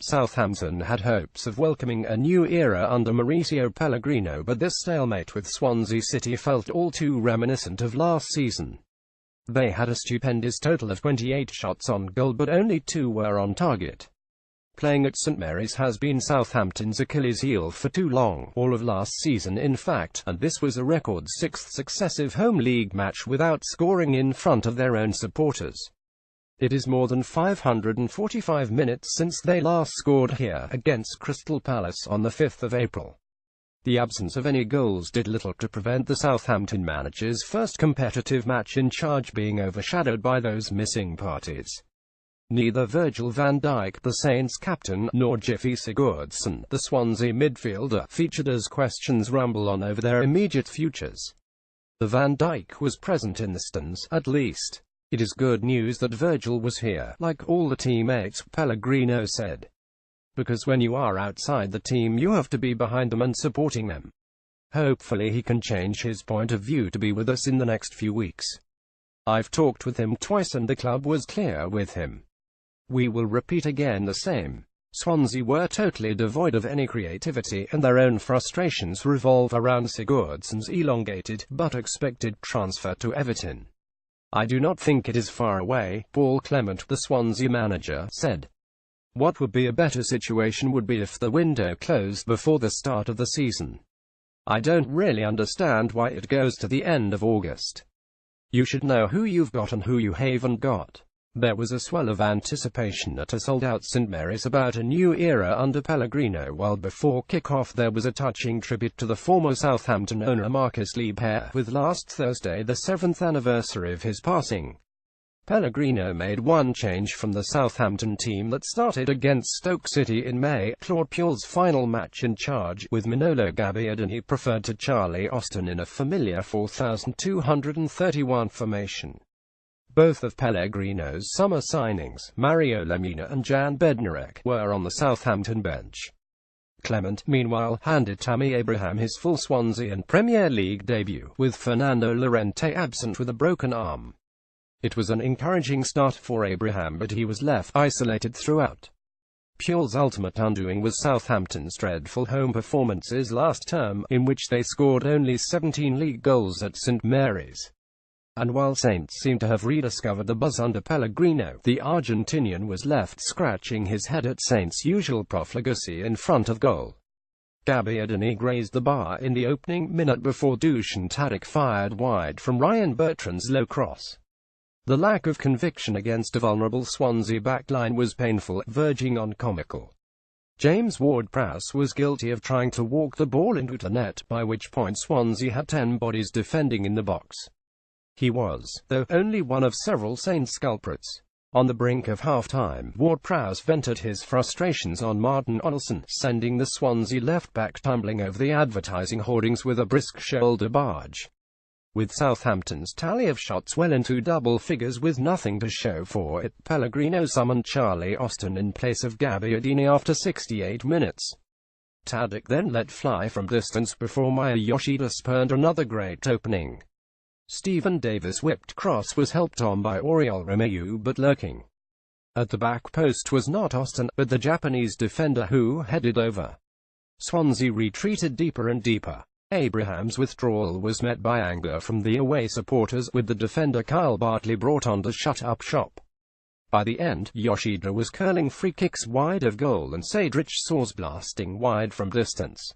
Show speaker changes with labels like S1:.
S1: Southampton had hopes of welcoming a new era under Mauricio Pellegrino, but this stalemate with Swansea City felt all too reminiscent of last season. They had a stupendous total of 28 shots on goal, but only 2 were on target. Playing at St Mary's has been Southampton's Achilles heel for too long, all of last season in fact, and this was a record 6th successive home league match without scoring in front of their own supporters. It is more than 545 minutes since they last scored here, against Crystal Palace on the 5th of April. The absence of any goals did little to prevent the Southampton manager's first competitive match in charge being overshadowed by those missing parties. Neither Virgil van Dijk, the Saints captain, nor Gylfi Sigurdsson, the Swansea midfielder, featured as questions rumble on over their immediate futures. The Van Dijk was present in the stands, at least. It is good news that Virgil was here, like all the teammates, Pellegrino said. Because when you are outside the team you have to be behind them and supporting them. Hopefully he can change his point of view to be with us in the next few weeks. I've talked with him twice and the club was clear with him. We will repeat again the same. Swansea were totally devoid of any creativity, and their own frustrations revolve around Sigurdsson's elongated, but expected transfer to Everton. I do not think it is far away, Paul Clement, the Swansea manager, said. What would be a better situation would be if the window closed before the start of the season. I don't really understand why it goes to the end of August. You should know who you've got and who you haven't got. There was a swell of anticipation at a sold-out St Mary's about a new era under Pellegrino, while before kick-off there was a touching tribute to the former Southampton owner Marcus Liebherr, with last Thursday the 7th anniversary of his passing. Pellegrino made one change from the Southampton team that started against Stoke City in May, Claude Puel's final match in charge, with Manolo Gabbiadini preferred to Charlie Austin in a familiar 4,231 formation. Both of Pellegrino's summer signings, Mario Lemina and Jan Bednarek, were on the Southampton bench. Clement, meanwhile, handed Tammy Abraham his full Swansea and Premier League debut, with Fernando Llorente absent with a broken arm. It was an encouraging start for Abraham, but he was left isolated throughout. Puel's ultimate undoing was Southampton's dreadful home performances last term, in which they scored only 17 league goals at St Mary's. And while Saints seemed to have rediscovered the buzz under Pellegrino, the Argentinian was left scratching his head at Saints' usual profligacy in front of goal. Gabbiadini grazed the bar in the opening minute before Dusan Tadic fired wide from Ryan Bertrand's low cross. The lack of conviction against a vulnerable Swansea backline was painful, verging on comical. James Ward-Prowse was guilty of trying to walk the ball into the net, by which point Swansea had 10 bodies defending in the box. He was, though, only one of several Saints culprits. On the brink of half-time, Ward-Prowse vented his frustrations on Martin Olsson, sending the Swansea left-back tumbling over the advertising hoardings with a brisk shoulder barge. With Southampton's tally of shots well into double figures with nothing to show for it, Pellegrino summoned Charlie Austin in place of Gabbiadini after 68 minutes. Tadic then let fly from distance before Maya Yoshida spurned another great opening. Stephen Davis' whipped cross was helped on by Oriol Romeu, but lurking at the back post was not Austin, but the Japanese defender who headed over. Swansea retreated deeper and deeper. Abraham's withdrawal was met by anger from the away supporters, with the defender Kyle Bartley brought on to shut up shop. By the end, Yoshida was curling free kicks wide of goal and Sadrich Soares blasting wide from distance.